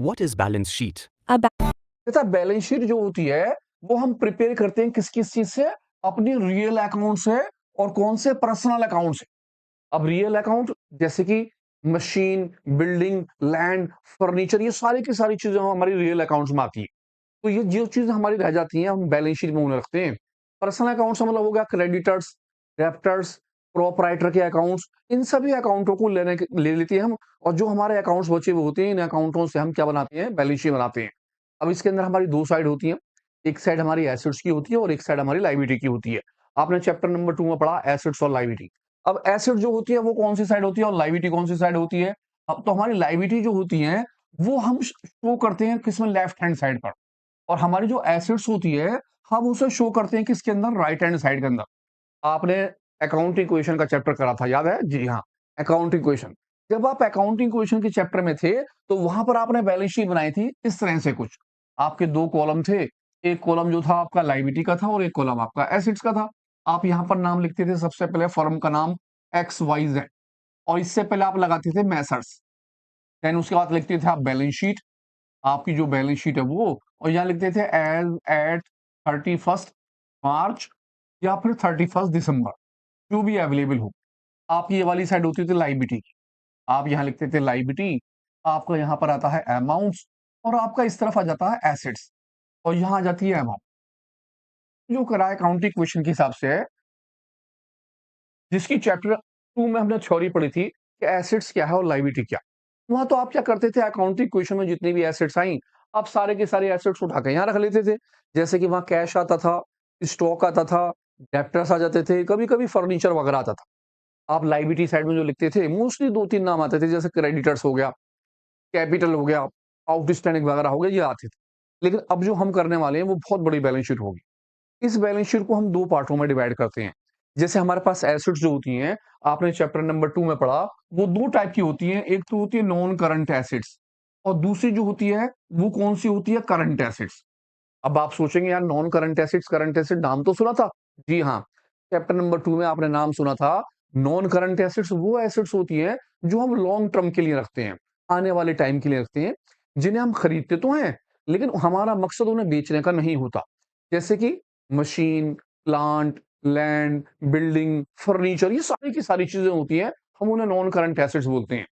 What is balance sheet? तथा balance sheet जो होती है वो हम प्रिपेयर करते हैं किस किस चीज से, अपनी रियल अकाउंट से और कौन से पर्सनल अकाउंट से। अब रियल अकाउंट जैसे कि मशीन, बिल्डिंग, लैंड, फर्नीचर, ये सारी की सारी चीजें हमारी रियल अकाउंट्स में आती है। तो ये जो चीजें हमारी रह जाती हैं हम बैलेंस शीट में उन्हें रखते हैं। पर्सनल अकाउंट से मतलब हो गया क्रेडिटर्स, डेप्टर्स, प्रोपराइटर के अकाउंट्स, इन सभी अकाउंटों को ले लेते हैं हम। और जो हमारे अकाउंट्स बचे हुए होते हैं इन अकाउंटों से हम क्या बनाते हैं, बैलेंस शीट बनाते हैं। अब इसके अंदर हमारी दो साइड होती है, एक साइड हमारी एसेट्स की होती है और एक साइड हमारी लायबिलिटी की होती है। आपने चैप्टर नंबर 2 में पढ़ा एसेट्स और लायबिलिटी। अब एसेट जो होती है वो कौन सी साइड होती है और लायबिलिटी कौन सी साइड होती है। अब तो हमारी लायबिलिटी जो होती है वो हम शो करते हैं किसमें, लेफ्ट हैंड साइड पर। और हमारी जो एसेट्स होती है हम उसे शो करते हैं किसके अंदर, राइट हैंड साइड के अंदर। आपने अकाउंटिंग इक्वेशन का चैप्टर करा था, याद है? जी हाँ, अकाउंटिंग इक्वेशन। जब आप अकाउंटिंग इक्वेशन के चैप्टर में थे तो वहां पर आपने बैलेंस शीट बनाई थी इस तरह से कुछ। आपके दो कॉलम थे, एक कॉलम जो था आपका लायबिलिटी का था और एक कॉलम आपका एसेट्स का था। आप यहाँ पर नाम लिखते थे, सबसे पहले फर्म का नाम एक्स वाई जेड, और इससे पहले आप लगाते थे मैसर्स। देन उसके बाद लिखते थे आप बैलेंस शीट, आपकी जो बैलेंस शीट है वो। और यहाँ लिखते थे एज एट 31 मार्च या फिर 31 दिसंबर, जो भी अवेलेबल हो। आपकी ये वाली साइड होती थी लायबिलिटी की, आप यहाँ लिखते थे लायबिलिटी। आपका यहाँ पर आता है अमाउंट्स और आपका इस तरफ आ जाता है एसेट्स, और यहाँ आ जाती है अमाउंट। जो करा है अकाउंटिंग क्वेश्चन के हिसाब से है, जिसकी चैप्टर 2 में हमने थ्योरी पढ़ी थी कि एसेट्स क्या है और लायबिलिटी क्या। वहां तो आप क्या करते थे, अकाउंटिंग क्वेश्चन में जितनी भी एसेट्स आई आप सारे के सारे एसेट्स उठा के यहाँ रख लेते थे। जैसे कि वहां कैश आता था, स्टॉक आता था, डेप्टर्स आ जाते थे, कभी कभी फर्नीचर वगैरह आता था। आप लायबिलिटी साइड में जो लिखते थे मोस्टली दो तीन नाम आते थे, जैसे क्रेडिटर्स हो गया, कैपिटल हो गया, आउटस्टैंडिंग वगैरह हो गया, ये आते थे। लेकिन अब जो हम करने वाले हैं वो बहुत बड़ी बैलेंस शीट होगी। इस बैलेंस शीट को हम दो पार्टों में डिवाइड करते हैं। जैसे हमारे पास एसेट्स जो होती हैं, आपने चैप्टर नंबर 2 में पढ़ा, वो दो टाइप की होती हैं। एक तो होती है नॉन करंट एसेट्स और दूसरी जो होती है वो कौन सी होती है, करंट एसेट्स। अब आप सोचेंगे यार non current assets, current asset नाम तो सुना था। जी हाँ, चैप्टर नंबर 2 में आपने नाम सुना था। नॉन करंट एसेट्स वो एसेट्स होती हैं जो हम लॉन्ग टर्म के लिए रखते हैं, आने वाले टाइम के लिए रखते हैं, जिन्हें हम खरीदते तो हैं लेकिन हमारा मकसद उन्हें बेचने का नहीं होता। जैसे कि machine, plant, land, building, furniture, ये सारी की सारी चीजें होती हैं, हम उन्हें नॉन करंट एसेट्स बोलते हैं।